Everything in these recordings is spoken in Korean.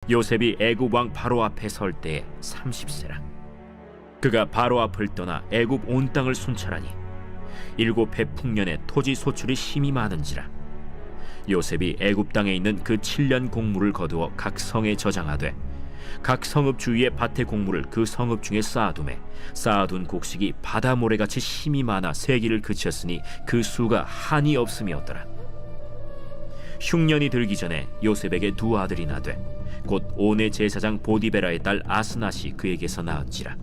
요셉이 애굽 왕 바로 앞에 설 때에 30세라. 그가 바로 앞을 떠나 애굽 온 땅을 순찰하니 7해 풍년에 토지 소출이 심히 많은지라. 요셉이 애굽 땅에 있는 그 7년 곡물을 거두어 각 성에 저장하되 각 성읍 주위의 밭의 곡물을 그 성읍 중에 쌓아두매 쌓아둔 곡식이 바다 모래같이 심히 많아 세기를 그쳤으니 그 수가 한이 없음이었더라. 흉년이 들기 전에 요셉에게 두 아들이 나되 곧 온의 제사장 보디베라의 딸 아스낫이 그에게서 낳은지라.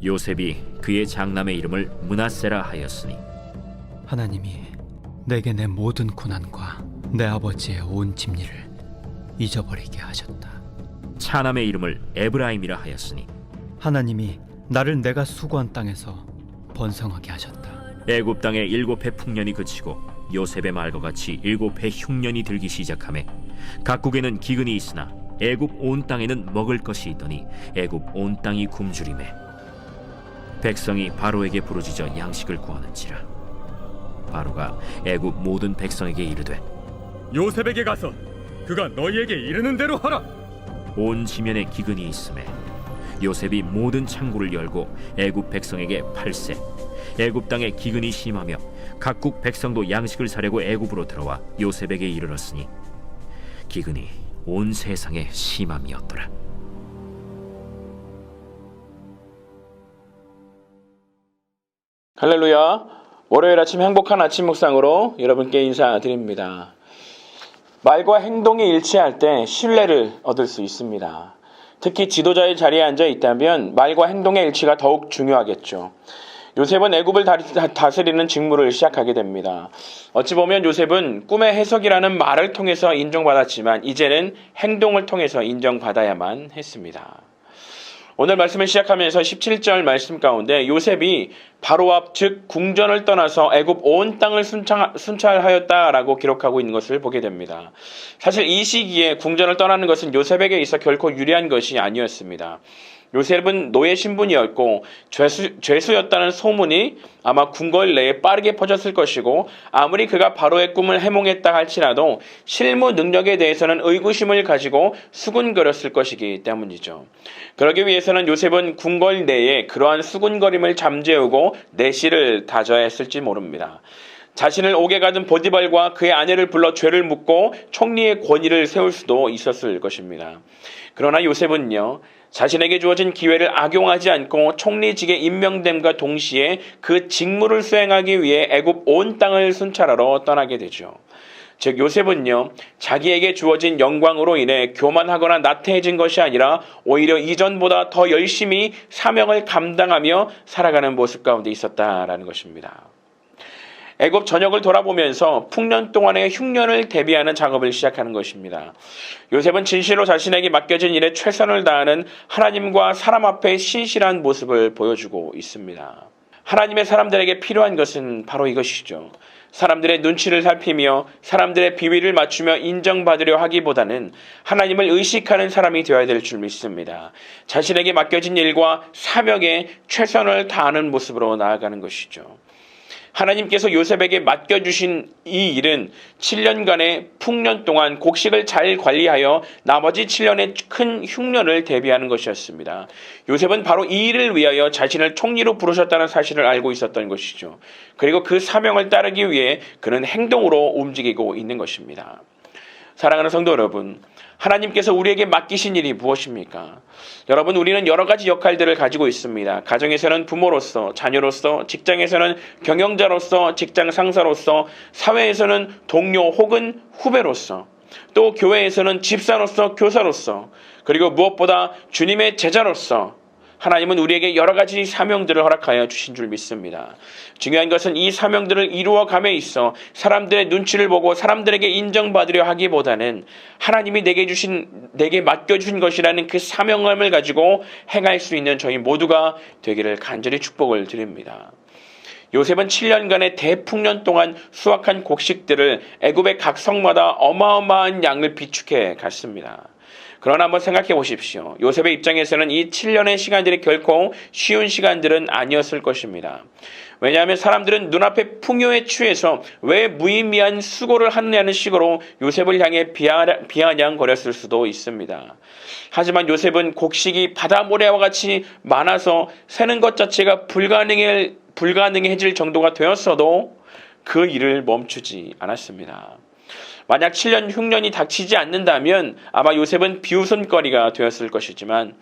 요셉이 그의 장남의 이름을 므낫세라 하였으니 하나님이 내게 내 모든 고난과 내 아버지의 온 집리를 잊어버리게 하셨다. 차남의 이름을 에브라임이라 하였으니 하나님이 나를 내가 수고한 땅에서 번성하게 하셨다. 애굽 땅에 7해 풍년이 그치고 요셉의 말과 같이 7해 흉년이 들기 시작하매 각국에는 기근이 있으나 애굽 온 땅에는 먹을 것이 있더니 애굽 온 땅이 굶주리매 백성이 바로에게 부르짖어 양식을 구하는지라. 바로가 애굽 모든 백성에게 이르되 요셉에게 가서 그가 너희에게 이르는 대로 하라. 온 지면에 기근이 있음에 요셉이 모든 창고를 열고 애굽 백성에게 팔세. 애굽 땅에 기근이 심하며 각국 백성도 양식을 사려고 애굽으로 들어와 요셉에게 이르렀으니 기근이 온 세상에 심함이었더라. 할렐루야. 월요일 아침 행복한 아침 묵상으로 여러분께 인사드립니다. 말과 행동이 일치할 때 신뢰를 얻을 수 있습니다. 특히 지도자의 자리에 앉아 있다면 말과 행동의 일치가 더욱 중요하겠죠. 요셉은 애굽을 다스리는 직무를 시작하게 됩니다. 어찌 보면 요셉은 꿈의 해석이라는 말을 통해서 인정받았지만 이제는 행동을 통해서 인정받아야만 했습니다. 오늘 말씀을 시작하면서 17절 말씀 가운데 요셉이 바로 앞 즉 궁전을 떠나서 애굽 온 땅을 순찰하였다라고 기록하고 있는 것을 보게 됩니다. 사실 이 시기에 궁전을 떠나는 것은 요셉에게 있어 결코 유리한 것이 아니었습니다. 요셉은 노예 신분이었고 죄수였다는 소문이 아마 궁궐 내에 빠르게 퍼졌을 것이고 아무리 그가 바로의 꿈을 해몽했다 할지라도 실무 능력에 대해서는 의구심을 가지고 수군거렸을 것이기 때문이죠. 그러기 위해서는 요셉은 궁궐 내에 그러한 수군거림을 잠재우고 내실을 다져야 했을지 모릅니다. 자신을 옥에 가둔 보디발과 그의 아내를 불러 죄를 묻고 총리의 권위를 세울 수도 있었을 것입니다. 그러나 요셉은요, 자신에게 주어진 기회를 악용하지 않고 총리직에 임명됨과 동시에 그 직무를 수행하기 위해 애굽 온 땅을 순찰하러 떠나게 되죠. 즉 요셉은요, 자기에게 주어진 영광으로 인해 교만하거나 나태해진 것이 아니라 오히려 이전보다 더 열심히 사명을 감당하며 살아가는 모습 가운데 있었다라는 것입니다. 애굽 전역을 돌아보면서 풍년 동안의 흉년을 대비하는 작업을 시작하는 것입니다. 요셉은 진실로 자신에게 맡겨진 일에 최선을 다하는 하나님과 사람 앞에 신실한 모습을 보여주고 있습니다. 하나님의 사람들에게 필요한 것은 바로 이것이죠. 사람들의 눈치를 살피며 사람들의 비위를 맞추며 인정받으려 하기보다는 하나님을 의식하는 사람이 되어야 될 줄 믿습니다. 자신에게 맡겨진 일과 사명에 최선을 다하는 모습으로 나아가는 것이죠. 하나님께서 요셉에게 맡겨주신 이 일은 7년간의 풍년 동안 곡식을 잘 관리하여 나머지 7년의 큰 흉년을 대비하는 것이었습니다. 요셉은 바로 이 일을 위하여 자신을 총리로 부르셨다는 사실을 알고 있었던 것이죠. 그리고 그 사명을 따르기 위해 그는 행동으로 움직이고 있는 것입니다. 사랑하는 성도 여러분, 하나님께서 우리에게 맡기신 일이 무엇입니까? 여러분, 우리는 여러 가지 역할들을 가지고 있습니다. 가정에서는 부모로서, 자녀로서, 직장에서는 경영자로서, 직장 상사로서, 사회에서는 동료 혹은 후배로서, 또 교회에서는 집사로서, 교사로서, 그리고 무엇보다 주님의 제자로서 하나님은 우리에게 여러 가지 사명들을 허락하여 주신 줄 믿습니다. 중요한 것은 이 사명들을 이루어감에 있어 사람들의 눈치를 보고 사람들에게 인정받으려 하기보다는 하나님이 내게 맡겨주신 것이라는 그 사명감을 가지고 행할 수 있는 저희 모두가 되기를 간절히 축복을 드립니다. 요셉은 7년간의 대풍년 동안 수확한 곡식들을 애굽의 각 성마다 어마어마한 양을 비축해 갔습니다. 그러나 한번 생각해 보십시오. 요셉의 입장에서는 이 7년의 시간들이 결코 쉬운 시간들은 아니었을 것입니다. 왜냐하면 사람들은 눈앞의 풍요에 취해서 왜 무의미한 수고를 하느냐는 식으로 요셉을 향해 비아냥거렸을 수도 있습니다. 하지만 요셉은 곡식이 바다 모래와 같이 많아서 세는 것 자체가 불가능해질 정도가 되었어도 그 일을 멈추지 않았습니다. 만약 7년 흉년이 닥치지 않는다면 아마 요셉은 비웃음거리가 되었을 것이지만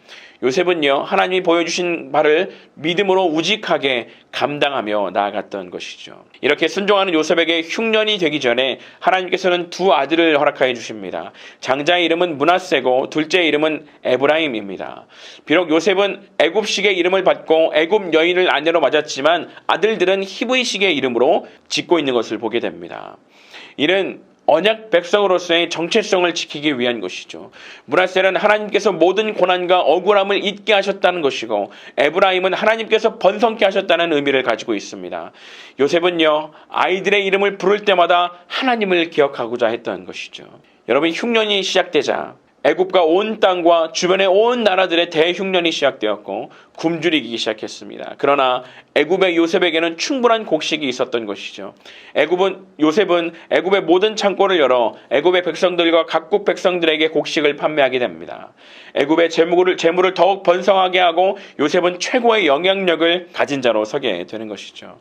요셉은요, 하나님이 보여주신 바를 믿음으로 우직하게 감당하며 나아갔던 것이죠. 이렇게 순종하는 요셉에게 흉년이 되기 전에 하나님께서는 두 아들을 허락하여 주십니다. 장자의 이름은 므낫세고 둘째의 이름은 에브라임입니다. 비록 요셉은 애굽식의 이름을 받고 애굽 여인을 아내로 맞았지만 아들들은 히브이식의 이름으로 짓고 있는 것을 보게 됩니다. 이는 언약 백성으로서의 정체성을 지키기 위한 것이죠. 므낫세는 하나님께서 모든 고난과 억울함을 잊게 하셨다는 것이고 에브라임은 하나님께서 번성케 하셨다는 의미를 가지고 있습니다. 요셉은요, 아이들의 이름을 부를 때마다 하나님을 기억하고자 했던 것이죠. 여러분, 흉년이 시작되자 애굽과 온 땅과 주변의 온 나라들의 대흉년이 시작되었고 굶주리기 시작했습니다. 그러나 애굽의 요셉에게는 충분한 곡식이 있었던 것이죠. 요셉은 애굽의 모든 창고를 열어 애굽의 백성들과 각국 백성들에게 곡식을 판매하게 됩니다. 애굽의 재물을 더욱 번성하게 하고 요셉은 최고의 영향력을 가진 자로 서게 되는 것이죠.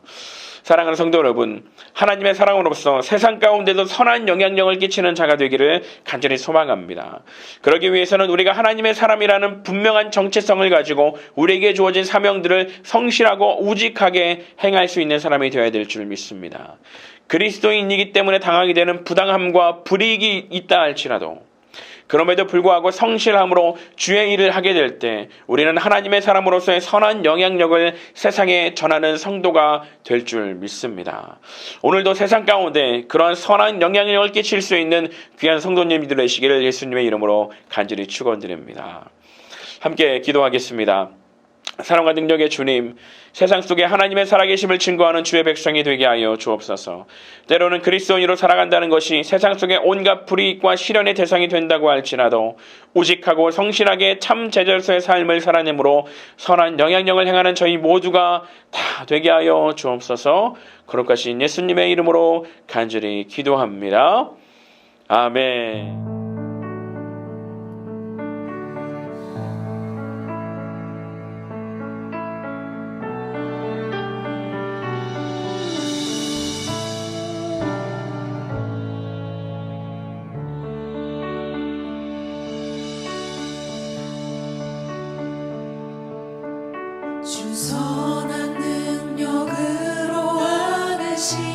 사랑하는 성도 여러분, 하나님의 사랑으로서 세상 가운데도 선한 영향력을 끼치는 자가 되기를 간절히 소망합니다. 그러기 위해서는 우리가 하나님의 사람이라는 분명한 정체성을 가지고 우리에게 주어진 사명들을 성실하고 우직하게 행할 수 있는 사람이 되어야 될 줄 믿습니다. 그리스도인이기 때문에 당하게 되는 부당함과 불이익이 있다 할지라도 그럼에도 불구하고 성실함으로 주의 일을 하게 될 때 우리는 하나님의 사람으로서의 선한 영향력을 세상에 전하는 성도가 될 줄 믿습니다. 오늘도 세상 가운데 그러한 선한 영향력을 끼칠 수 있는 귀한 성도님들 되시기를 예수님의 이름으로 간절히 축원드립니다. 함께 기도하겠습니다. 사랑과 능력의 주님, 세상 속에 하나님의 살아계심을 증거하는 주의 백성이 되게 하여 주옵소서. 때로는 그리스도인으로 살아간다는 것이 세상 속에 온갖 불이익과 시련의 대상이 된다고 할지라도 우직하고 성실하게 참 제자로서의 삶을 살아내므로 선한 영향력을 행하는 저희 모두가 다 되게 하여 주옵소서. 거룩하신 예수님의 이름으로 간절히 기도합니다. 아멘. 주선한 능력으로 하는 시